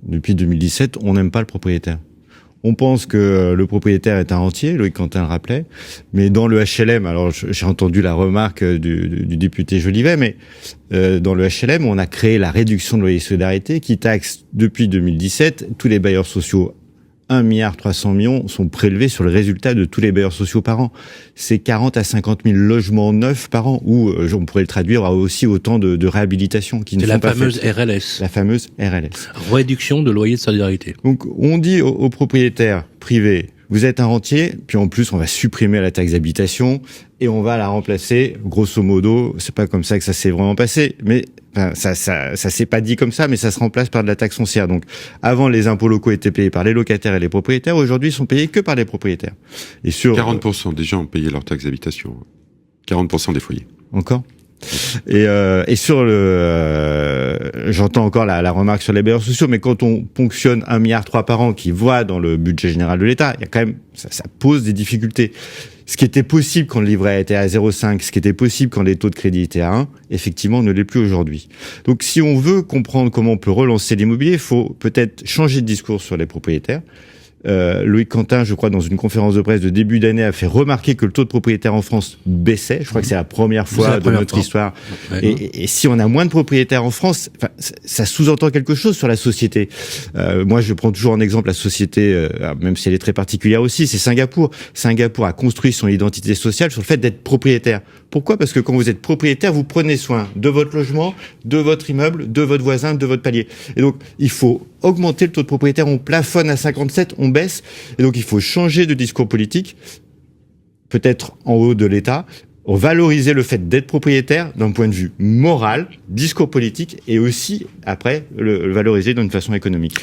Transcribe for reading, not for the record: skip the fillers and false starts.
depuis 2017, on n'aime pas le propriétaire. On pense que le propriétaire est un rentier, Loïc Quentin le rappelait, mais dans le HLM, alors j'ai entendu la remarque du député Jolivet, mais dans le HLM, on a créé la réduction de loyer solidarité qui taxe depuis 2017 tous les bailleurs sociaux. 1,3 milliard sont prélevés sur le résultat de tous les bailleurs sociaux par an. C'est 40 à 50 000 logements neufs par an, ou on pourrait le traduire à aussi autant de réhabilitations qui ne sont pas faites. C'est la fameuse RLS. La fameuse RLS. Réduction de loyer de solidarité. Donc on dit aux propriétaires privés, vous êtes un rentier, puis en plus on va supprimer la taxe d'habitation et on va la remplacer, grosso modo, c'est pas comme ça que ça s'est vraiment passé, mais ça s'est pas dit comme ça, mais ça se remplace par de la taxe foncière. Donc, avant, les impôts locaux étaient payés par les locataires et les propriétaires. Aujourd'hui, ils sont payés que par les propriétaires. Et sur 40% des gens ont payé leur taxe d'habitation. 40% des foyers. Encore. Et sur j'entends encore la remarque sur les bailleurs sociaux, mais quand on ponctionne 1,3 milliard par an qui va dans le budget général de l'État, il y a quand même, ça pose des difficultés. Ce qui était possible quand le livret était à 0,5, ce qui était possible quand les taux de crédit étaient à 1, effectivement, ne l'est plus aujourd'hui. Donc, si on veut comprendre comment on peut relancer l'immobilier, il faut peut-être changer de discours sur les propriétaires. Loïc Quentin, je crois, dans une conférence de presse de début d'année, a fait remarquer que le taux de propriétaires en France baissait. Je crois que c'est la première fois de notre histoire. Et si on a moins de propriétaires en France, ça sous-entend quelque chose sur la société. Moi, je prends toujours en exemple la société, même si elle est très particulière aussi, c'est Singapour. Singapour a construit son identité sociale sur le fait d'être propriétaire. Pourquoi ? Parce que quand vous êtes propriétaire, vous prenez soin de votre logement, de votre immeuble, de votre voisin, de votre palier. Et donc, il faut augmenter le taux de propriétaire. On plafonne à 57, on baisse. Et donc, il faut changer de discours politique, peut-être en haut de l'État, valoriser le fait d'être propriétaire d'un point de vue moral, discours politique, et aussi, après, le valoriser d'une façon économique.